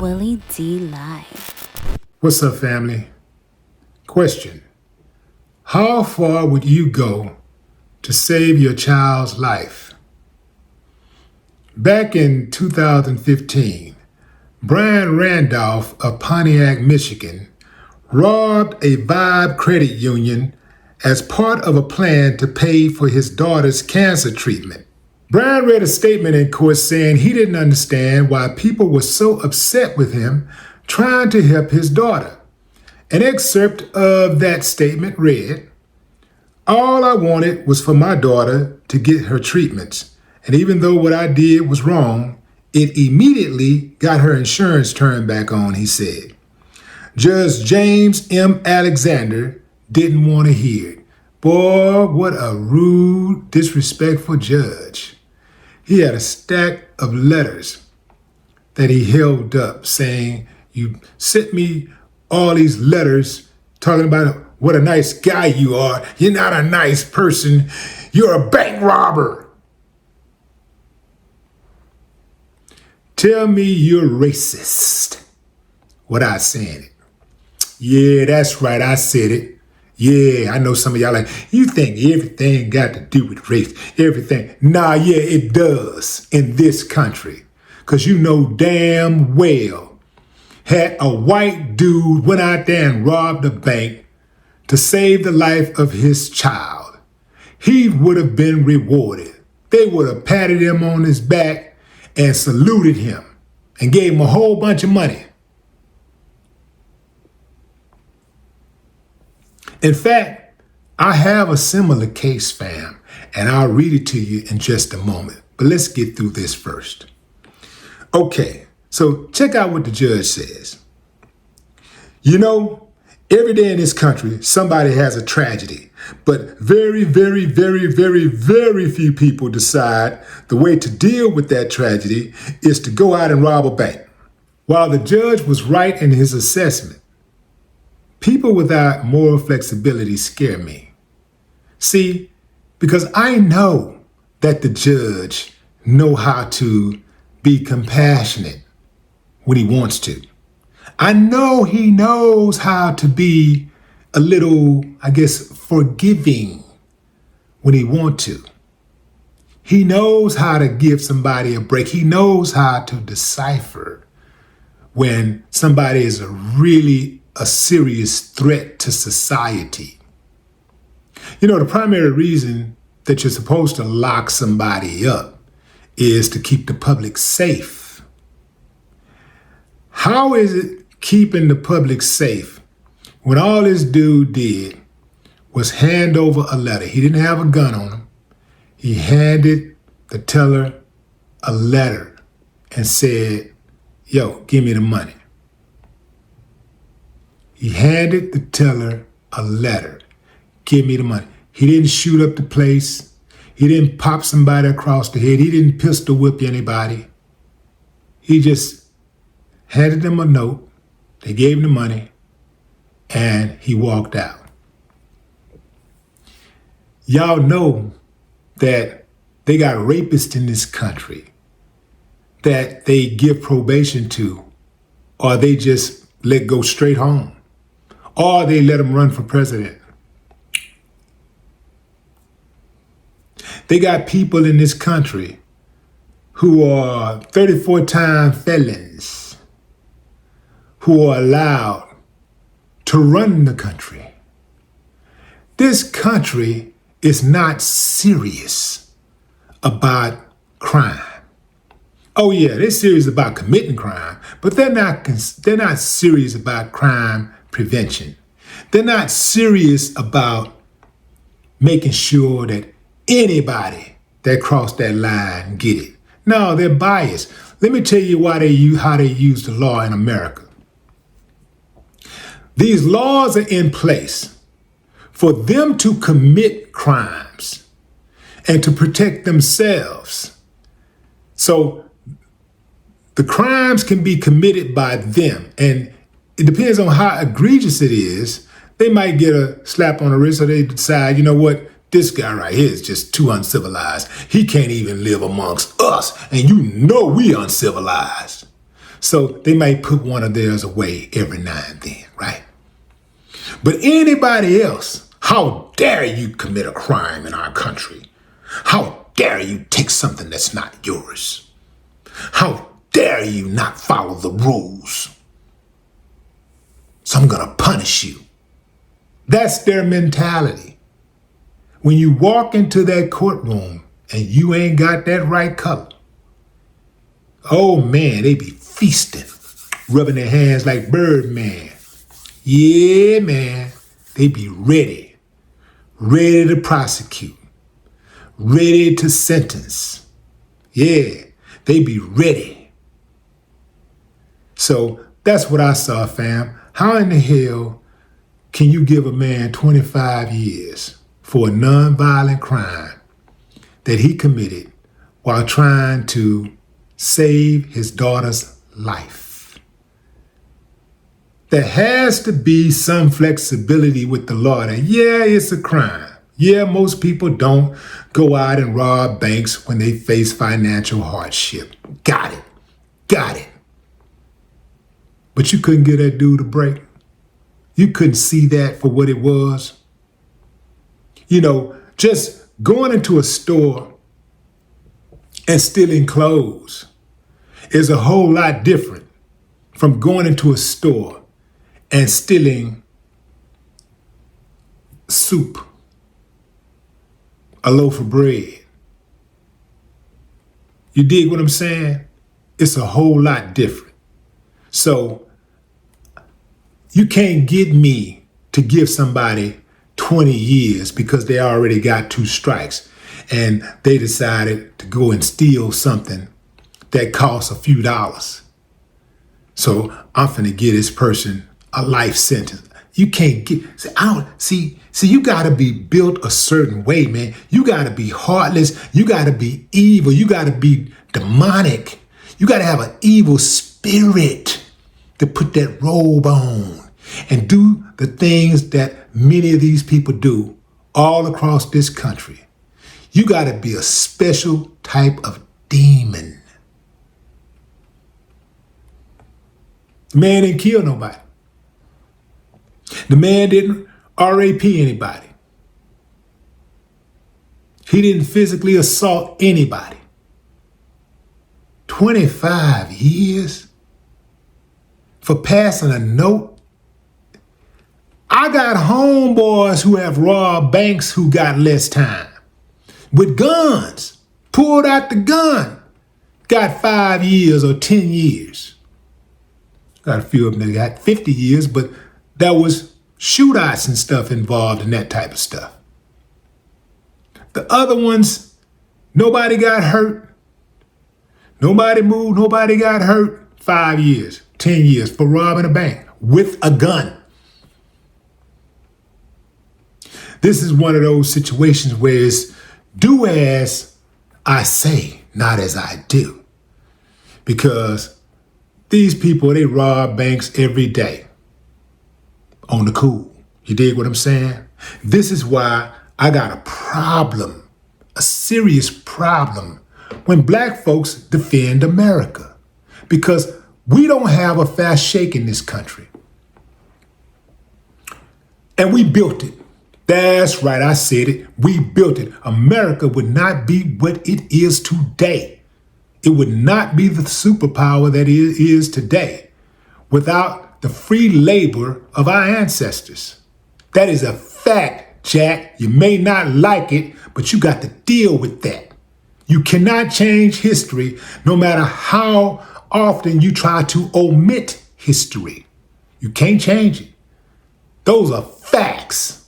Willie D Live. What's up, family? Question. How far would you go to save your child's life? Back in 2015, Brian Randolph of Pontiac, Michigan, robbed a Vibe credit union as part of a plan to pay for his daughter's cancer treatment. Brian read a statement in court saying he didn't understand why people were so upset with him trying to help his daughter. An excerpt of that statement read, "All I wanted was for my daughter to get her treatments, and even though what I did was wrong, it immediately got her insurance turned back on," he said. Judge James M. Alexander didn't want to hear it. Boy, what a rude, disrespectful judge. He had a stack of letters that he held up saying, "You sent me all these letters talking about what a nice guy you are. You're not a nice person. You're a bank robber. Tell me you're racist without saying it." Yeah, that's right. I said it. Yeah, I know some of y'all like, you think everything got to do with race, everything. Nah, yeah, it does in this country. Because you know damn well, had a white dude went out there and robbed a bank to save the life of his child, he would have been rewarded. They would have patted him on his back and saluted him and gave him a whole bunch of money. In fact, I have a similar case, fam, and I'll read it to you in just a moment. But let's get through this first. Okay, so check out what the judge says. You know, every day in this country, somebody has a tragedy, but very, very, very, very, very few people decide the way to deal with that tragedy is to go out and rob a bank. While the judge was right in his assessment, people without moral flexibility scare me. See, because I know that the judge knows how to be compassionate when he wants to. I know he knows how to be a little, forgiving when he wants to. He knows how to give somebody a break. He knows how to decipher when somebody is a serious threat to society. You know, the primary reason that you're supposed to lock somebody up is to keep the public safe. How is it keeping the public safe when all this dude did was hand over a letter? He didn't have a gun on him. He handed the teller a letter and said, "Yo, give me the money." He handed the teller a letter. "Give me the money." He didn't shoot up the place. He didn't pop somebody across the head. He didn't pistol whip anybody. He just handed them a note. They gave him the money, and he walked out. Y'all know that they got rapists in this country that they give probation to, or they just let go straight home, or they let them run for president. They got people in this country who are 34-time felons who are allowed to run the country. This country is not serious about crime. Oh yeah, they're serious about committing crime, but they're not serious about crime prevention. They're not serious about making sure that anybody that crossed that line get it. No, they're biased. Let me tell you how they use the law in America. These laws are in place for them to commit crimes and to protect themselves. So the crimes can be committed by them, and it depends on how egregious it is. They might get a slap on the wrist, or they decide, you know what, this guy right here is just too uncivilized. He can't even live amongst us, and you know we uncivilized. So they might put one of theirs away every now and then, right? But anybody else, how dare you commit a crime in our country? How dare you take something that's not yours? How dare you not follow the rules? So I'm going to punish you. That's their mentality. When you walk into that courtroom and you ain't got that right color, oh man, they be feasting, rubbing their hands like Birdman. Yeah, man, they be ready to prosecute, ready to sentence. Yeah, they be ready. So that's what I saw, fam. How in the hell can you give a man 25 years for a nonviolent crime that he committed while trying to save his daughter's life? There has to be some flexibility with the law that, yeah, it's a crime. Yeah, most people don't go out and rob banks when they face financial hardship. Got it. But you couldn't get that dude a break. You couldn't see that for what it was. You know, just going into a store and stealing clothes is a whole lot different from going into a store and stealing soup, a loaf of bread. You dig what I'm saying? It's a whole lot different. So you can't get me to give somebody 20 years because they already got 2 strikes and they decided to go and steal something that costs a few dollars. So I'm finna give this person a life sentence. You can't get, see, you gotta be built a certain way, man. You gotta be heartless. You gotta be evil. You gotta be demonic. You gotta have an evil spirit to put that robe on and do the things that many of these people do all across this country. You gotta be a special type of demon. The man didn't kill nobody. The man didn't RAP anybody. He didn't physically assault anybody. 25 years for passing a note. I got homeboys who have robbed banks who got less time. With guns, pulled out the gun, got 5 years or 10 years. Got a few of them that got 50 years, but there was shootouts and stuff involved in that type of stuff. The other ones, nobody got hurt. Nobody moved, nobody got hurt. 5 years, 10 years for robbing a bank with a gun. This is one of those situations where it's do as I say, not as I do. Because these people, they rob banks every day on the cool. You dig what I'm saying? This is why I got a problem, a serious problem, when black folks defend America. Because we don't have a fast shake in this country. And we built it. That's right, I said it. We built it. America would not be what it is today. It would not be the superpower that it is today without the free labor of our ancestors. That is a fact, Jack. You may not like it, but you got to deal with that. You cannot change history no matter how often you try to omit history. You can't change it. Those are facts.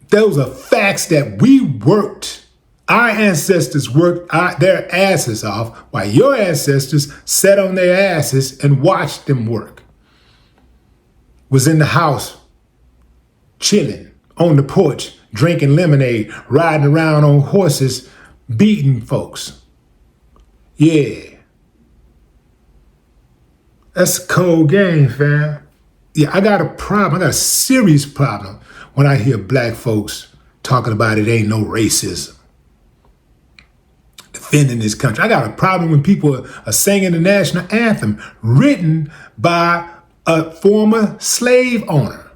Those are facts that we worked. Our ancestors worked their asses off while your ancestors sat on their asses and watched them work. Was in the house, chilling, on the porch, drinking lemonade, riding around on horses, beating folks. Yeah. That's a cold game, fam. Yeah, I got a problem. I got a serious problem when I hear black folks talking about it ain't no racism. The defending this country. I got a problem when people are singing the national anthem written by a former slave owner,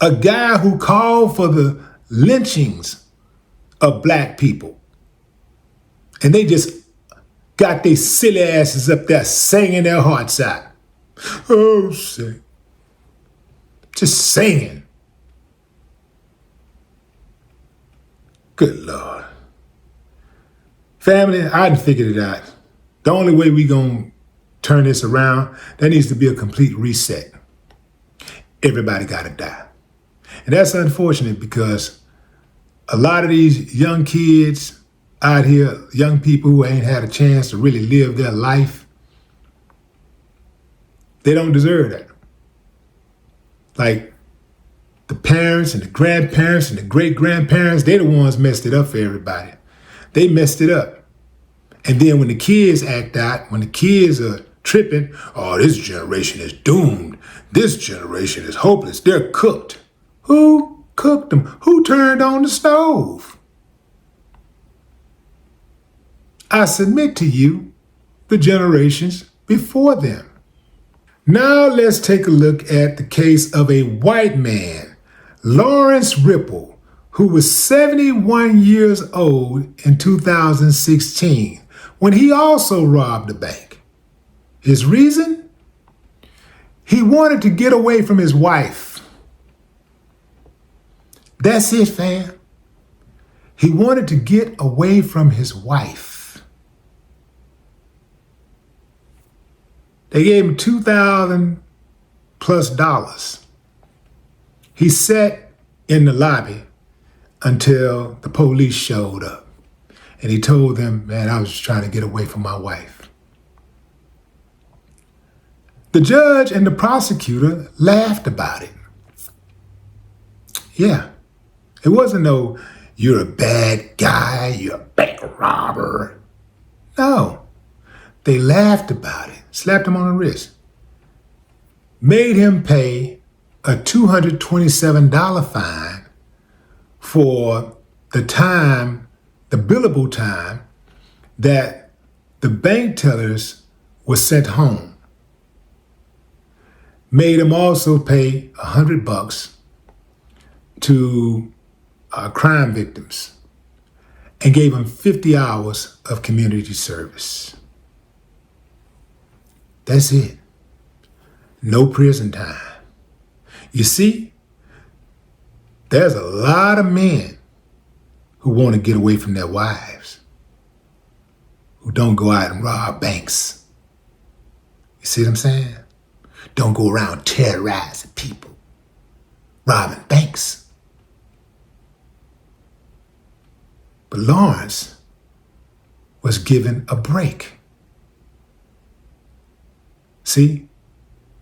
a guy who called for the lynchings of black people. And they just got their silly asses up there singing their hearts out. Oh, sing. Just singing. Good Lord. Family, I done figured it out. The only way we gonna turn this around, there needs to be a complete reset. Everybody gotta die. And that's unfortunate because a lot of these young kids out here, young people who ain't had a chance to really live their life, they don't deserve that. Like the parents and the grandparents and the great-grandparents, they the ones messed it up for everybody. They messed it up. And then when the kids act out, when the kids are tripping, oh, this generation is doomed. This generation is hopeless. They're cooked. Who cooked them? Who turned on the stove? I submit to you the generations before them. Now let's take a look at the case of a white man, Lawrence Ripple, who was 71 years old in 2016 when he also robbed a bank. His reason? He wanted to get away from his wife. That's it, fam. He wanted to get away from his wife. They gave him $2,000+. He sat in the lobby until the police showed up. And he told them, man, I was just trying to get away from my wife. The judge and the prosecutor laughed about it. Yeah, it wasn't no, you're a bad guy, you're a bank robber. No. They laughed about it, slapped him on the wrist, made him pay a $227 fine for the time, the billable time that the bank tellers were sent home. Made him also pay $100 to crime victims and gave him 50 hours of community service. That's it. No prison time. You see, there's a lot of men who want to get away from their wives, who don't go out and rob banks. You see what I'm saying? Don't go around terrorizing people, robbing banks. But Lawrence was given a break. See?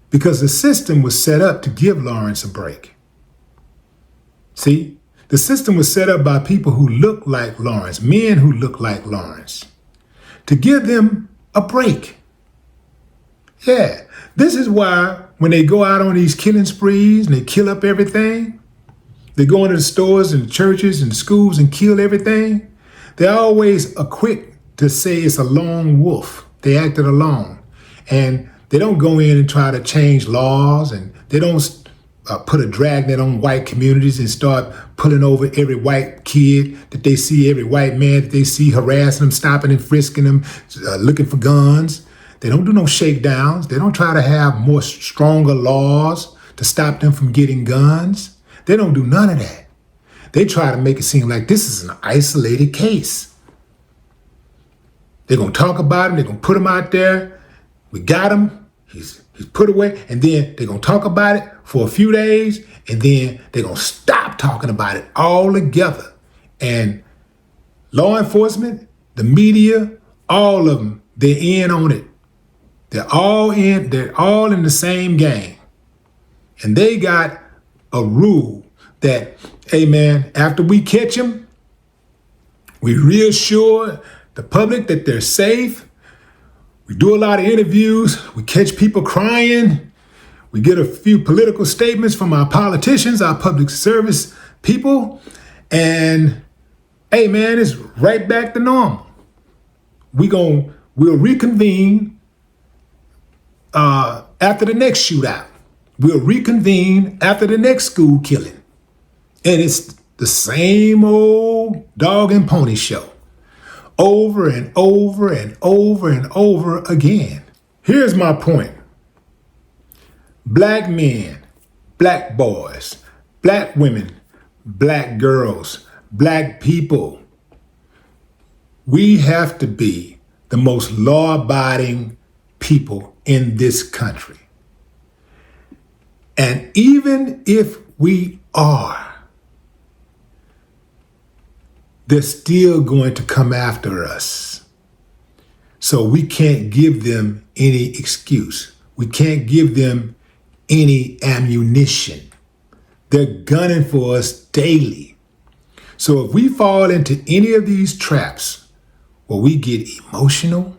Because the system was set up to give Lawrence a break. See? The system was set up by people who look like Lawrence, men who look like Lawrence, to give them a break. Yeah, this is why when they go out on these killing sprees and they kill up everything, they go into the stores and the churches and the schools and kill everything, they always are quick to say it's a lone wolf. They acted alone. And they don't go in and try to change laws, and they don't put a dragnet on white communities and start pulling over every white kid that they see, every white man that they see, harassing them, stopping and frisking them, looking for guns. They don't do no shakedowns. They don't try to have more stronger laws to stop them from getting guns. They don't do none of that. They try to make it seem like this is an isolated case. They're going to talk about him. They're going to put him out there. We got him, he's put away, and then they're going to talk about it for a few days, and then they're going to stop talking about it altogether. And law enforcement, the media, all of them, they're in on it. They're all in the same game. And they got a rule that, hey man, after we catch them, we reassure the public that they're safe. We do a lot of interviews. We catch people crying. We get a few political statements from our politicians, our public service people. And hey, man, it's right back to normal. We'll reconvene after the next shootout. We'll reconvene after the next school killing. And it's the same old dog and pony show. Over and over and over and over again. Here's my point. Black men, black boys, black women, black girls, black people. We have to be the most law-abiding people in this country. And even if we are, they're still going to come after us. So we can't give them any excuse. We can't give them any ammunition. They're gunning for us daily. So if we fall into any of these traps where we get emotional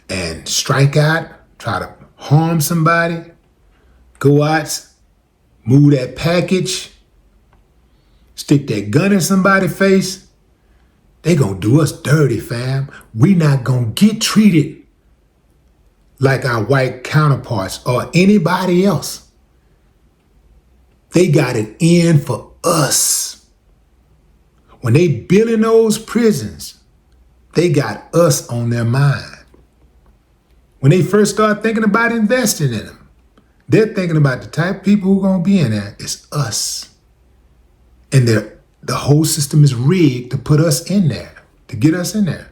and strike out, try to harm somebody, go out, move that package, stick that gun in somebody's face, they gonna do us dirty, fam. We not gonna get treated like our white counterparts or anybody else. They got it in for us. When they building those prisons, they got us on their mind. When they first start thinking about investing in them, they're thinking about the type of people who are gonna be in there. It's us. And the whole system is rigged to put us in there, to get us in there.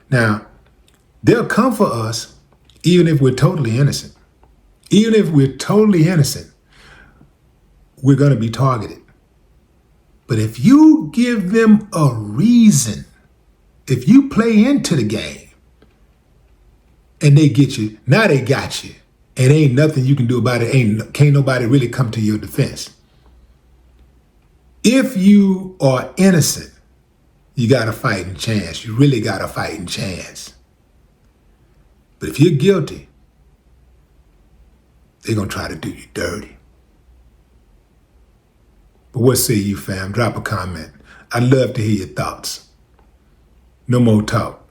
Now, they'll come for us even if we're totally innocent. Even if we're totally innocent, we're going to be targeted. But if you give them a reason, if you play into the game and they get you, now they got you. And ain't nothing you can do about it. Can't nobody really come to your defense. If you are innocent, you got a fighting chance. You really got a fighting chance. But if you're guilty, they're going to try to do you dirty. But what say you, fam? Drop a comment. I'd love to hear your thoughts. No more talk.